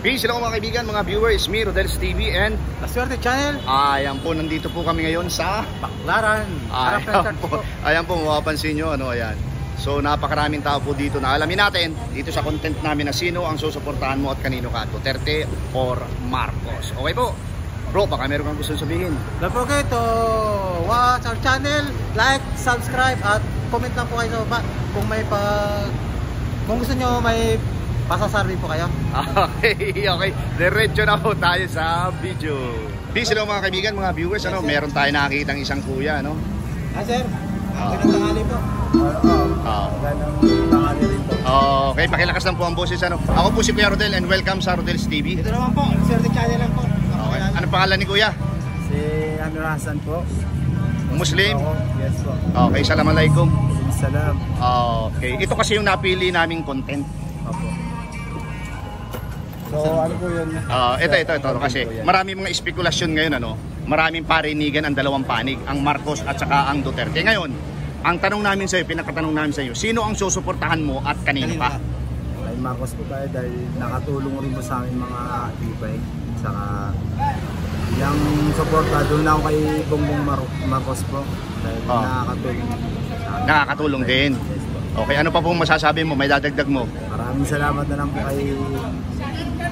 Peace, hello mga kaibigan, mga viewers, me, Rodel's TV and La Suerte Channel. Ayan po, nandito po kami ngayon sa Baclaran. Ayan po, mapapansin nyo, ayan. So napakaraming tao po dito na alamin natin dito sa content namin na sino ang susuportahan mo at kanino ka, Duterte or Marcos. Okay po, bro, baka meron kang gusto sabihin. Don't forget to watch our channel, like, subscribe at comment lang po kayo kung gusto nyo may pasasarbi po kayo. Okay. Diretso na po tayo sa video. Peace, hello mga kaibigan, mga viewers. Meron tayo nakikitang isang kuya, Sir. Magandang tanghali po. Magandang tanghali rin po. Okay, pakilakas lang po ang boses. Ako po si Kuya Rodel and welcome sa Rodel's TV. Ito naman po, Suerte Channel lang po. Okay. Ano pangalan ni Kuya? Si Amir Hassan po. Muslim? Yes po. Okay, Assalamualaikum. Salam. Okay, ito kasi yung napili naming content. Opo. So ano po yun? Ito kasi marami mga espekulasyon ngayon, maraming parinigan ang dalawang panig, ang Marcos at saka ang Duterte. Ngayon, ang tanong namin sa iyo, pinakatanong namin sa iyo, sino ang susuportahan mo at kanino pa? Kay Marcos po tayo dahil nakatulong rin po sa amin mga ibay. Saka yung suporta doon ako kay Bongbong Marcos po dahil nakakatulong sa amin. Nakakatulong din. Yes po. Okay, ano pa pong masasabi mo? May dadagdag mo? Maraming salamat na lang po kay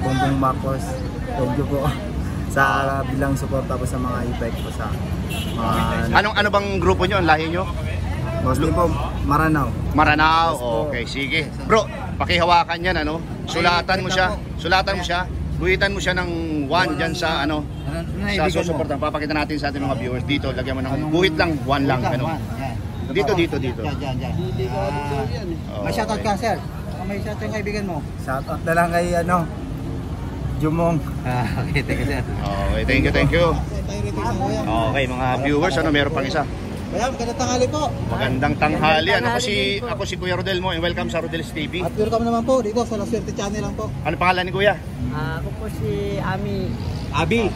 Bongbong Marcos. Thank you po sa bilang suporta po sa mga ibay po sa mga... Ano bang grupo nyo? Ang lahi nyo? Mostly po, Maranao. Maranao. Okay, sige. Bro, pakihawakan yan, Sulatan mo siya. Guhitan mo siya ng 1 dyan sa sa susuportahan. Papakita natin sa ating mga viewers dito. Lagyan mo ng guhit lang, 1 lang, Dito. Diyan. May shoutout ka, sir. May shoutout yung kaibigan mo. Shoutout na lang kay Jumong. Okay, thank you, sir. Okay, thank you. Okay, mga viewers, meron pang isa. Magandang tanghali po. Magandang tanghali. Ako si Kuya Rodel mo and welcome sa Rodel's TV. At welcome naman po dito sa La Suerte Channel lang po. Ano pangalan ni Kuya? Ako po si Ami. Abi.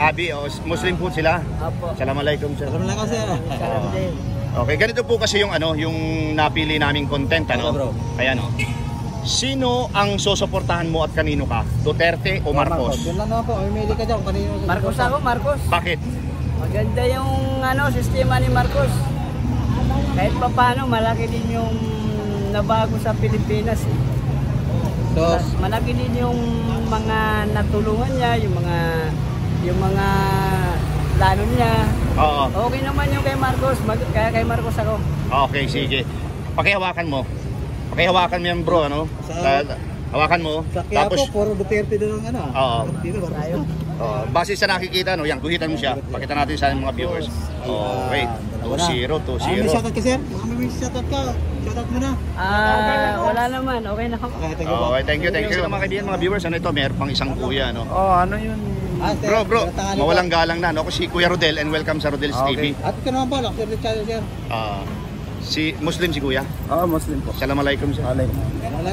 Abi, Muslim po sila. Opo. Assalamualaikum sir. Assalamualaikum sir. Salam din. Okay, ganito po kasi yung yung napili naming content, bro. Ayan, Sino ang susuportahan mo at kanino ka? Duterte o Marcos? Yun lang naman po, umili ka dyan kung kanino. Marcos ako, Marcos. Bakit? Maganda yung sistema ni Marcos. Kahit pa paano, malaki din yung nabago sa Pilipinas. So, malaki din yung mga natulungan niya, yung mga plano niya. Oo. Okay naman yung kay Marcos, kaya kay Marcos ako. Okay, sige. Pakihawakan mo yan, bro, hawakan mo. sa Quiapo, puro Duterte doon ang Oo. Dito ba tayo? Base sa nakikita, yan, guhitan mo siya. Pakita natin sa mga viewers. Okay, 2-0. May shoutout ka, sir? May shoutout ka. Shoutout mo na. Wala naman, okay na ako. Okay, thank you. Mga kaibigan, mga viewers, meron pang isang kuya, Ano yun? Bro, mawalang galang na, Ako si Kuya Rodel and welcome sa Rodel's TV. At ito naman ba, Suerte Channel, sir? Si Muslim si Kuya. Muslim po. Assalamualaikum sir. Wala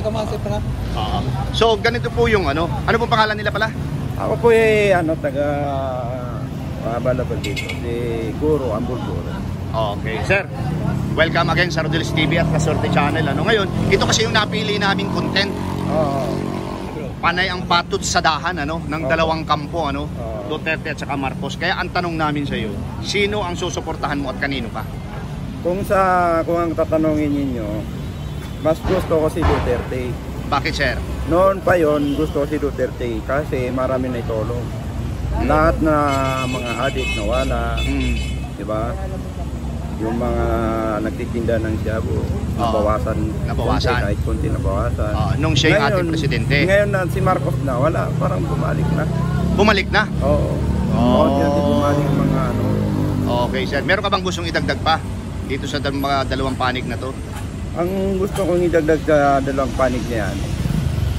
ka mga sir, pala. So, ganito po yung ano pong pangalan nila pala? Ako po taga Balabal dito. Si Guro Ambulguro. Okay, sir. Welcome again sa Rodel's TV at La Suerte Channel. Ngayon, ito kasi yung napili naming content. Panay ang patot sa dahan ng dalawang kampo Duterte at saka Marcos. Kaya ang tanong namin sa iyo, sino ang susuportahan mo at kanino ka? Kung ang tatanungin ninyo, mas gusto ko si Duterte. Bakit, sir? Noon pa yon gusto ko si Duterte kasi marami na itulong. Lahat na mga adik nawala, di ba? Yung mga nagtitinda ng shabu, nabawasan. Kahit konti nabawasan. Nung siya yung ating presidente. Ngayon na si Marcos na, wala, parang bumalik na. Bumalik na? Oo. Bumalik mga Okay, sir. Meron ka bang gustong idagdag pa dito sa mga dalawang panig na to? Ang gusto kong idagdag sa dalawang panig niyan,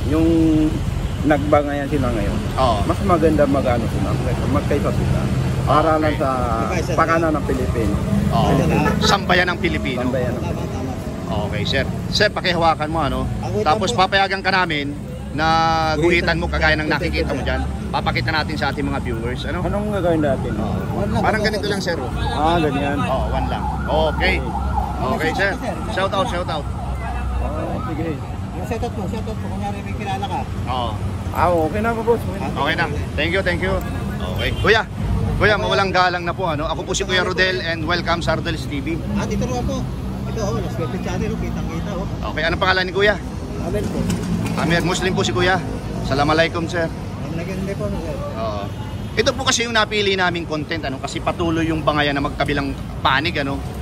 yung nagbangayan sila ngayon. Mas maganda magkaysa sila. Para lang sa pakanan ng Pilipino. Sambayan ng Pilipino. Okay, sir. Sir, pakihawakan mo Tapos papayagan ka namin na guhitan mo kagaya ng nakikita mo dyan. Papakita natin sa ating mga viewers. Anong gagawin natin? Parang ganito lang, sir. Ganyan. 1 lang. Okay. Okay, sir. Shout out. Sige. Yung shoutout mo, kunyari may kilala ka. Okay na po, boss. Okay na. Thank you, thank you. Okay. Kuya, mawalang galang na po. Ako po si Kuya Rodel and welcome sa Rodel's TV. At ito naman po. Ito La Suerte Channel, kitang-kita. Okay, anong pangalan ni Kuya? Amen po. Amir, Muslim po si Kuya. Assalamualaikum, sir. Ang naganda po. Oo. Ito po kasi yung napili naming content, kasi patuloy yung bangayan na magkabilang panig,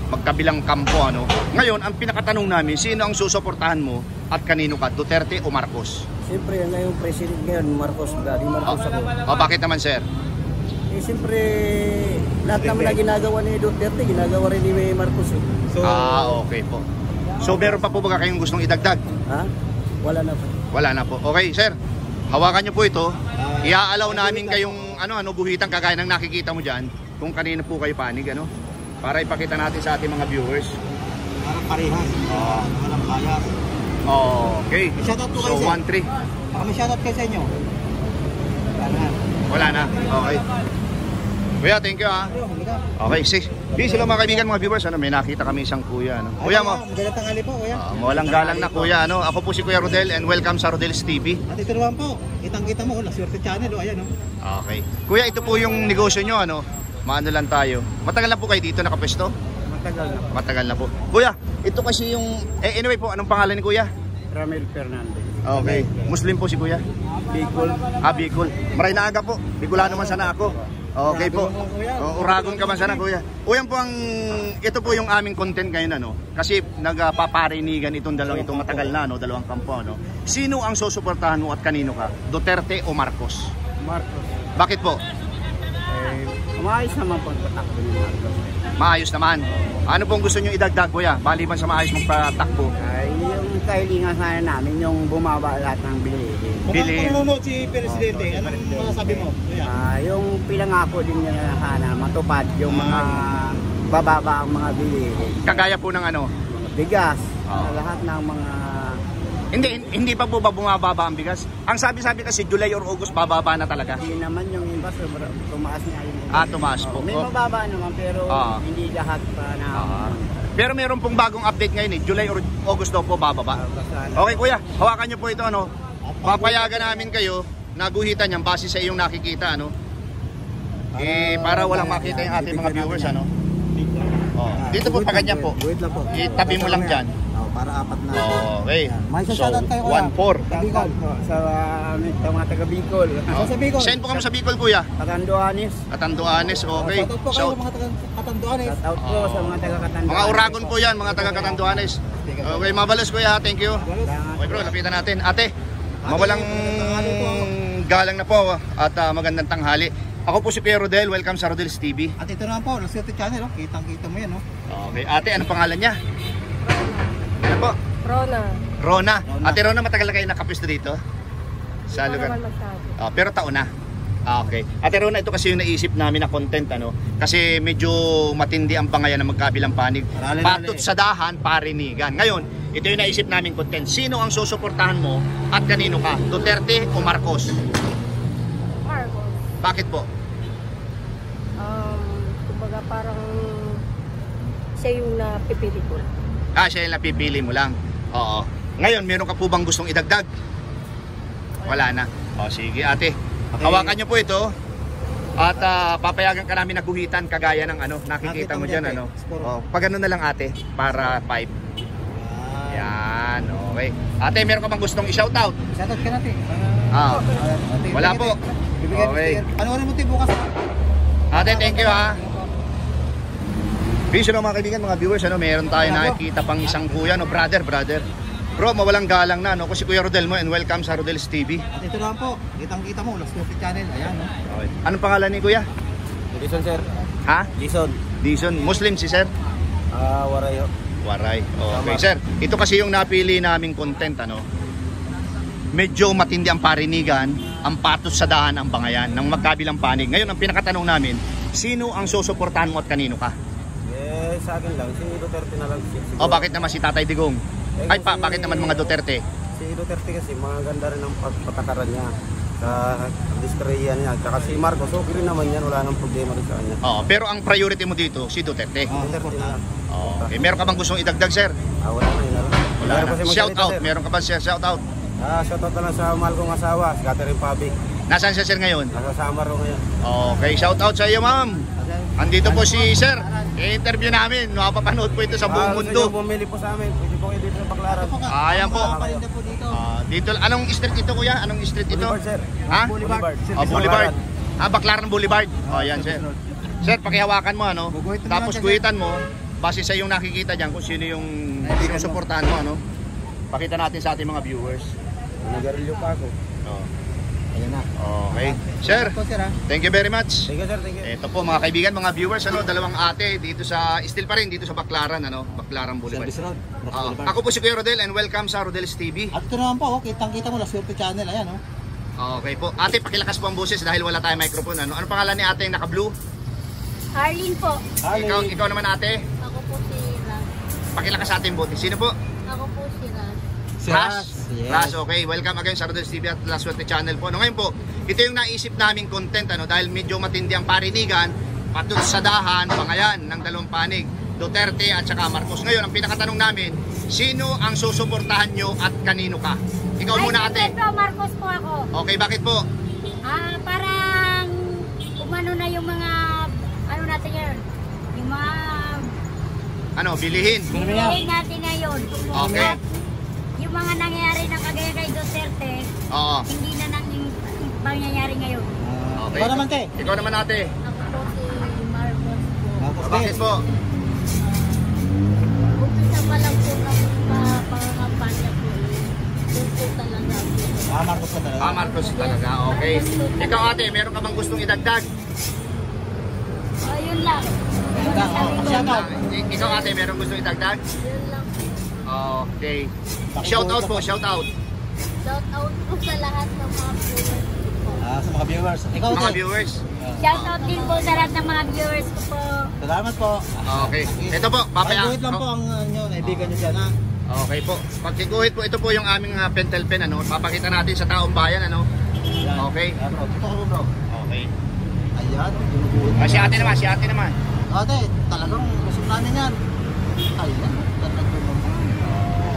magkabilang kampo, Ngayon, ang pinakatanong namin, sino ang susuportahan mo at kanino ka, Duterte o Marcos? Siyempre, ngayong president ngayon, Marcos, Daddy Marcos ako. Bakit naman, sir? Siyempre, lahat naman na ginagawa ni Duterte, ginagawa rin ni Marcos. So, Okay po. So, meron pa po ba kayong gustong idagdag? Ha? Wala na po. Wala na po. Okay, sir. Hawakan niyo po ito. Iaalaw namin kayong guhitan kagaya ng nakikita mo diyan kung kanino po kayo panig, para ipakita natin sa ating mga viewers. parang parehas. Walang bias. Okay. Shoutout po So, kayo, sir. 1-3. May shoutout kayo sa inyo. Wala na. Okay. Kuya, thank you Okay, sila mga kaibigan, mga viewers, may nakita kami isang kuya, Kuya mo. Magandang tanghali po, kuya. Mawalang galang na kuya, Ako po si Kuya Rodel and welcome sa Rodel's TV. At ito naman po, kitang-kita mo, La Suerte Channel, ayan, Okay. Kuya, ito po yung negosyo nyo, Maano lang tayo. Matagal na po kayo dito nakapwesto? Matagal na po. Kuya, ito kasi yung anyway po, anong pangalan ni Kuya? Ramel Fernandez. Okay. Muslim po si Kuya? Bicol. Bicol. Maray na aga po. Bicolano man sana ako. Okay po. Uragon ka man sana, Kuya. Yan po ito po yung aming content ngayon, Kasi nagpaparinigan itong matagal na, dalawang kampo, Sino ang susuportahan mo at kanino ka? Duterte o Marcos? Marcos. Bakit po? Maayos naman pagpatakbo ni Marcos. Maayos naman. Ano pong gusto nyo idagdag, Kuya? Baliban sa maayos magpatakbo. Ay, yung kahilingan sana namin, yung bumaba lahat ng bilihin. Bili. Kung nanonood si Presidente, anong masasabi mo? Kuya? Yung pinangako din niya na sana matupad yung mga bababa ang mga bilihin. Kagaya po ng Bigas, sa lahat ng mga... Hindi pa po ba bumababa ang bigas? Ang sabi-sabi kasi July or August bababa na talaga. Hindi naman yung iba, tumaas nga yung... Tumaas po. May mababa naman pero hindi lahat pa na... Pero meron pong bagong update ngayon, July or August daw po bababa. Okay, Kuya, hawakan niyo po ito, Papayagan namin kayo na guhitan yan base sa iyong nakikita, para walang makita yung ating mga viewers, Dito po pa ganyan po. Wait lang po. Itabi mo lang dyan. Para apat na. Okay. May So, shoutout kayo, Kuya. 1-4. Bicol. Sa mga taga Bicol. Sa Bicol. Send po kami sa Bicol, Kuya. Katanduanes. Katanduanes, okay. Shoutout po kayo mga taga-Katanduanes. Shout out po sa mga taga Katanduanes. Mga Uragon po yan, mga taga Katanduanes. Okay, mabalos, Kuya. Thank you. Okay, bro, lapitan natin. Ate, mawalang galang na po at magandang tanghali. Ako po si Kuya Rodel. Welcome sa Rodel's TV. At ito naman po, La Suerte Channel, kitang-kita mo yan, Okay, ate, ano pangalan niya? Ano po? Rona. Ate Rona, matagal na kayo nakapwesto dito? Sa lugar? Pero taon na. Okay. Ate Rona, ito kasi yung naisip namin na content, Kasi medyo matindi ang bangayan ng magkabilang panig. Patot sa dahan, parinigan. Ngayon, ito yung naisip namin content. Sino ang susuportahan mo at kanino ka? Duterte o Marcos? Marcos. Bakit po? Kumbaga parang siya yung napipili ko. Siya yung napipili mo lang. Oo. Ngayon, meron ka po bang gustong idagdag? Wala na. Sige ate. Hawakan niyo po ito. At papayagan ka namin na guhitan kagaya ng nakikita mo dyan, Pag na lang ate, para 5. Yan, okay. Ate, meron ka bang gustong i-shoutout? Shoutout ka natin. Wala po. Okay. Ano rin mo tayo bukas? Ate, thank you Peace mga kaibigan, mga viewers, meron tayo nakikita pang isang kuya, brother. Bro, mawalang galang na, Kasi Kuya Rodel mo and welcome sa Rodel's TV. At ito naman po, kitang-kita mo, La Suerte Channel, ayan, Okay. Anong pangalan ni Kuya? Dison, sir. Ha? Dison. Muslim si Sir? Warayo. Waray. Okay, Sir. Ito kasi yung napili naming content, Medyo matindi ang parinigan, ang patos sa dahan ang bangayan ng magkabilang panig. Ngayon, ang pinakatanong namin, sino ang susuportahan mo at kanino ka? Sa akin lang, si Duterte na lang. Bakit naman si Tatay Digong? Bakit naman mga Duterte? Si Duterte kasi maganda rin ang patakaran niya sa distrayan niya. Tsaka si Marcos, okay rin naman yan, wala nang problema rin sa kanya. Pero ang priority mo dito, si Duterte. Duterte na lang. Okay. Meron ka bang gustong idagdag, Sir? Wala na, yun na lang. Wala na. Shout out. Meron ka ba shout out? Shoutout na lang sa mahal kong asawa, si Catherine Pabi. Nasaan siya, sir, ngayon? Nasa Samar ngayon. Okay, shout out sa iyo, ma'am. Andito po si sir. I-interview namin. Napapanood po ito sa buong mundo. Kung bumili po sa amin, pwede po kayo dito sa Baclaran. Ayan po. Papalinda po dito. Dito, anong street ito, kuya? Anong street ito? Boulevard, sir. Ha? Boulevard. Boulevard. Baclaran Boulevard. Ayan, sir. Sir, pakihawakan mo, ano? Guguhitan mo Tapos lang, sir. guhitan mo, base sa yung nakikita dyan kung sino yung sinusuportahan mo, ano? Pakita natin sa ating mga viewers. Nagarilyo pa ako. Ayan na. Okay. Sir, Po, sir, ha? thank you very much. Thank you, sir. Thank you. Ito po mga kaibigan, mga viewers, ano, dalawang ate dito sa, still pa rin dito sa Baclaran, ano, Baclaran Boulevard. Ako po si Kuya Rodel and welcome sa Rodel's TV. At ito naman po, kitang-kita mo, La Suerte Channel. Ayan, oh. Okay po. Ate, pakilakas po ang boses dahil wala tayong microphone. Ano pangalan ni ate yung naka-blue? Arlene po. Ikaw naman ate. Ako po si Raz. Pakilakas sa ating bote. Sino po? Ako po si Raz. Si Ras. Yes. Ras, okay. Welcome again sa Rodel's TV at La Suerte Channel po. Ngayon po, ito yung naisip naming content, ano, dahil medyo matindi ang parinigan, patut sa dahan, pangayan ng dalawang panig, Duterte at saka Marcos. Ngayon, ang pinakatanong namin, sino ang susuportahan nyo at kanino ka? Ikaw muna ate. Pedro Marcos po ako. Okay, bakit po? Parang umano na yung mga, ano natin yun? Yung mga Bilihin. bilihin natin ngayon. Okay. At yung mga nangyayari ng kagaya kay Duterte, Oo. hindi na nang pangyayari ngayon. Okay. Ikaw naman, te. Ikaw naman ate. Ako po si Marcos po. Marcos Bakit din. po? Umpisa pa lang po ng pangangampanya po. Doon po talaga. Marcos ka talaga. Marcos talaga. Okay. Ikaw ate, meron ka bang gustong idagdag? Ayun lang. Ayun lang, oh. Shout out. Ikaw ate, meron gustong idagdag? Yun lang. Okay. Shout out po, shout out. Shout out po sa lahat ng mga viewers ko po. Sa mga viewers. Ikaw, Mga te. viewers. Shout out din po sa lahat ng mga viewers ko po. Salamat po. Okay. Ito po, papaya. Pakiguhit lang po ang inyo, naibigan nyo dyan, ha? Okay po. Pagkiguhit po, ito po yung aming pentel pen, ano. Papakita natin sa taong bayan, ano. Ayan. Okay. Ayan, bro. Ito ko, bro. Okay. Ayan, ginuguhit. Si ate naman, si ate naman. Ate, talagang gusto namin yan. Ayan, talagang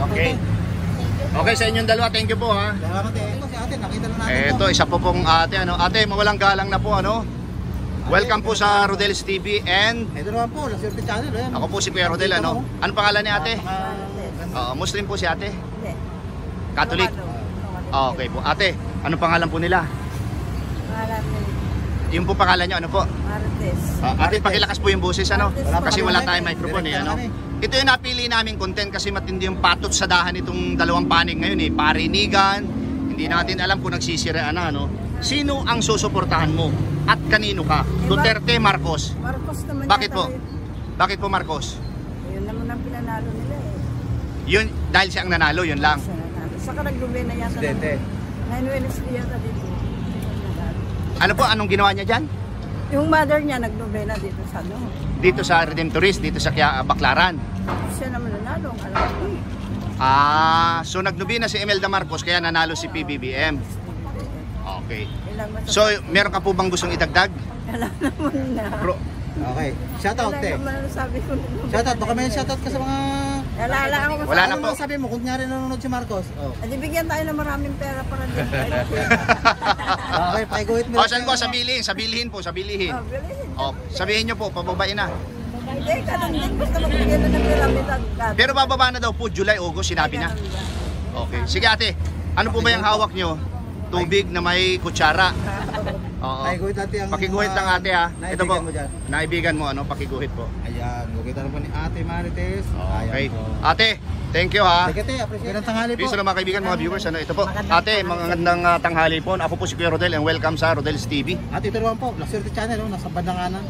Okay. Okay sa inyong dalawa, thank you po ha. Salamat eh. Ito si ate, nakita na natin Ito, isa po pong ate, ano. Ate, mawalang galang na po, ano. Welcome po sa Rodel's TV and Ito naman po, La Suerte Channel. Ayan. ako po si Kuya Rodel, ano. Anong pangalan ni ate? Napaka- Muslim po si ate? Catholic? Okay po. Ate, anong pangalan po nila? Yung po pangalan nyo, ano po? Ate, pakilakas po yung boses, ano? Kasi wala tayong microphone eh, ano? Ito yung napili naming content kasi matindi yung patot sa dahan itong dalawang panig ngayon eh. Parinigan, hindi natin alam kung nagsisiraan na, ano? Sino ang susuportahan mo? At kanino ka? Duterte, Marcos? Marcos naman Bakit yata po? yun. Bakit po Marcos? Yun naman ang pinanalo nila eh. Yun, dahil siya ang nanalo, yun lang. Siya nanalo. Saka nag-gobena yata. Presidente. 9 Wednesday yata dito. Ano po, anong ginawa niya dyan? Yung mother niya nag-gobena dito sa ano. Dito sa Redemptorist, dito sa Baclaran. Siya naman nanalo. Ang alam ko. So nagnubi na si Imelda Marcos kaya nanalo si PBBM. Okay. Ilang masa. So meron ka po bang gustong idagdag? Wala naman na. Bro, Okay, shout out Wala te. naman ang sabi ko. Shout out, baka may shout out ka sa mga... Nalala ako. Wala na Ano po. naman sabi mo, kung nyari nanonood si Marcos. Oh. Adi bigyan tayo ng maraming pera para din. Okay, pakiguhit mo. saan po? Sabilihin po, sabilihin. Oh, bilhin. Sabihin nyo po, pababain na. Hindi, ganun din. Basta magbigyan na ng pyramid agad. Pero bababa na daw po, July, August, sinabi na. Okay. Sige ate, ano po ba yung hawak nyo? Tubig na may kutsara. Oo. Pakiguhit natin ang... Pakiguhit lang ate ha. Ito po, Naibigan mo dyan. naibigan mo, ano, pakiguhit po. Ayan, gugitan po ni Ate Marites. Okay. Ayan po. Ate, thank you ha. Sige te, appreciate ang tanghali po. Peace mga kaibigan, mga viewers. Ano, ito po. Ate, magandang tanghali po. Ako po si Kuya Rodel and welcome sa Rodel's TV. At ito naman po, La Suerte Channel, oh, nasa bandang kanan.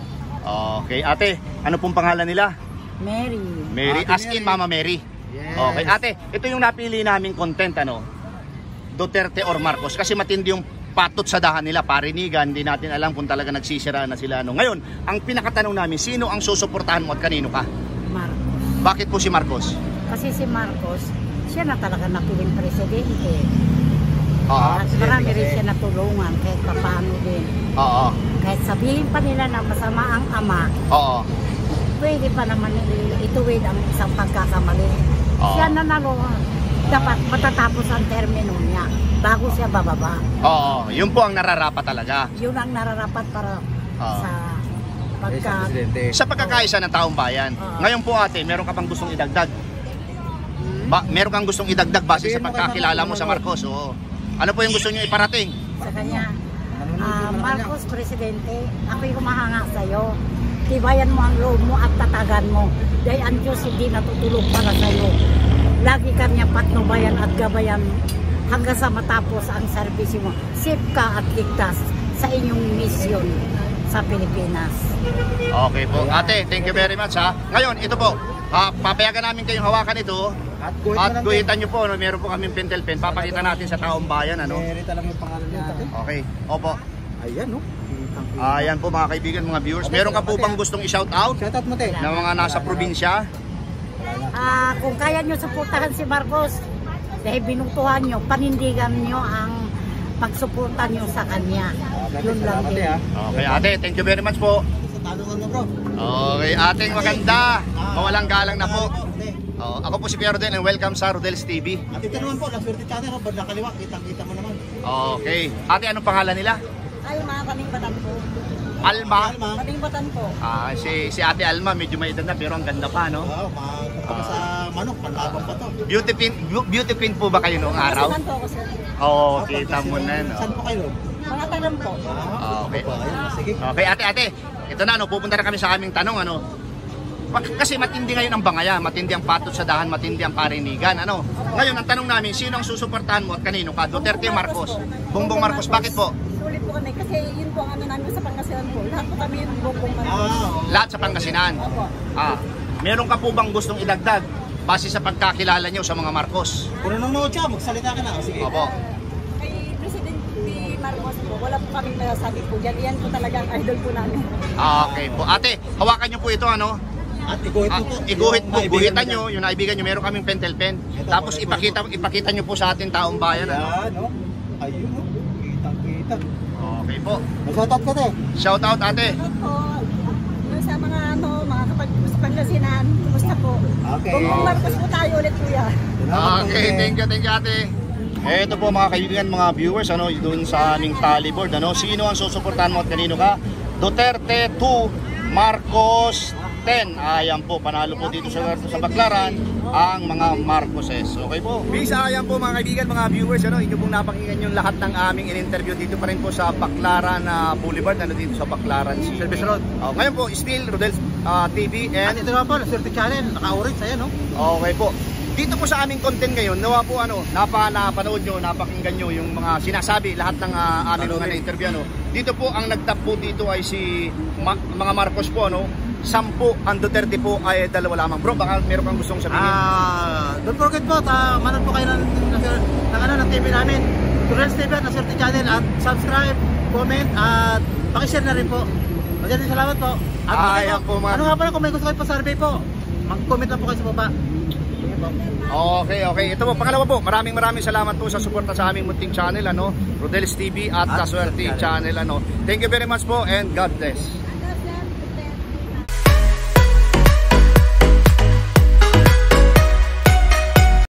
Okay, ate, ano pong pangalan nila? Mary. Mary, Ate as in Mary. Mama Mary. Yes. Okay, ate, ito yung napili naming content, ano? Duterte or Marcos. Kasi matindi yung patot sa dahan nila, parinigan, hindi natin alam kung talaga nagsisiraan na sila. Ano. Ngayon, ang pinakatanong namin, sino ang susuportahan mo at kanino ka? Marcos. Bakit po si Marcos? Kasi si Marcos, siya na talaga napiling presidente. Oo. At marami rin siya natulungan kahit paano din. Oo. Kahit sabihin pa nila na masama ang ama, Oo. pwede pa naman ituwid ang isang pagkakamali. Oo. Siya nanalo. dapat matatapos ang termino niya bago siya bababa. Oo, yun po ang nararapat talaga. Yun ang nararapat para sa pagka... Sa pagkakaisa ng taong bayan. Ngayon po ate, meron ka bang gustong idagdag? Meron kang gustong idagdag base sa pagkakilala mo sa Marcos? Oo. Ano po yung gusto niyo iparating? Sa kanya, Marcos Presidente, ako'y humahanga sa'yo. Tibayan mo ang loob mo at tatagan mo. Dahil ang Diyos hindi natutulog para sa'yo. Lagi kanya patnubayan at gabayan hanggang sa matapos ang serbisyo mo. Safe ka at ligtas sa inyong misyon sa Pilipinas. Okay po. Ate, thank you very much ha. Ngayon, ito po. Papayagan namin kayong hawakan ito. At guhitan nyo po. Meron po kaming pentel pen. Papakita natin sa taong bayan. Rita lang yung pangalan niya. Okay. Opo. Ayan, no? Ayan po mga kaibigan, mga viewers. Meron ka po bang gustong i-shout out Shoutout mo, te. na mga nasa probinsya? Kung kaya nyo suportahan si Marcos, dahil binutuhan nyo, panindigan nyo ang pagsuporta nyo sa kanya. Yun lang din. Okay ate, thank you very much po. Sa tanungan mo, bro. Okay, ating maganda. Mawalang galang na po. Ako po si Kuya Rodel and welcome sa Rodel's TV. At ito naman po, Swerte Channel, bandang kaliwa, kitang-kita mo naman. Okay. Ate, anong pangalan nila? Alma, kaming batan po. Alma. Kaming batan po. Si Ate Alma, medyo may edad na pero ang ganda pa, no? Oo, kapag sa manok, panlabang pa to. Beauty queen po ba kayo noong araw? Saan po ako, sir? Oo, kita mo na, no? Saan po kayo? Mga talam po. Okay. Sige. Okay, ate. Ito na, pupunta na kami sa aming tanong, Kasi matindi ngayon ang bangaya, matindi ang patot sa dahan, matindi ang karinigan, Ngayon, ang tanong namin, sino ang susuportahan mo at kanino ka? Duterte o Marcos? Bongbong Marcos, bakit po? Sulit po kami kasi yun po ang namin sa Pangasinan po. Lahat po kami yung Bongbong Marcos. Lahat sa Pangasinan. Meron ka po bang gustong idagdag base sa pagkakilala niyo sa mga Marcos? Kung nung nood siya, magsalita ka na. Sige. Opo. Kay Presidente Marcos po, wala po kami masasabi po dyan. Yan po talaga ang idol po namin. Okay po. Ate, hawakan niyo po ito, At iguhit mo po. Iguhit po, guhitan nyo, yung naibigan nyo, meron kaming pentel pen. Tapos ipakita nyo po sa ating taong bayan. Yan, no? Ayun, no? Kitang-kita. Okay po. Mag-shoutout ka, te. Shout out ate. Ano po, yung sa mga mga kapag sa Pangasinan, kumusta po? Okay. Bongbong Marcos po tayo ulit kuya. Okay, thank you ate. Ito po mga kaibigan, mga viewers, doon sa aming tally board, Sino ang susuportahan mo at kanino ka? Duterte 2, Marcos 10. Ayan po, panalo po dito sa Baclaran ang mga Marcoses. Okay po. Bisa, ayan po mga kaibigan, mga viewers, inyo pong napakinggan yung lahat ng aming in-interview dito pa rin po sa Baclaran Boulevard, dito sa Baclaran Service Road. Ngayon po, still Rodel's TV At and ito naman po, Swerte Channel, naka-orange, ayan, no? okay po. Dito po sa aming content ngayon, nawa po napanood nyo, napakinggan nyo yung mga sinasabi, lahat ng aming mga na-interview, Dito po, ang nagtap po dito ay si mga Marcos po, 10, ang Duterte po ay 2 lamang. Bro, baka meron kang gustong sabihin? Don't forget po, manood po kayo ng TV namin. Rodel's TV at Swerte Channel at subscribe, comment at pakishare na rin po. Masyadong salamat po. At Ayan po mga... Ano nga pala kung may gusto kayo pa survey po, mag-comment lang po kayo sa baba. Okay. Ito po, pangalawa po, maraming salamat po sa suporta sa aming munting channel, Rodel's TV at Swerte Channel, Thank you very much po and God bless.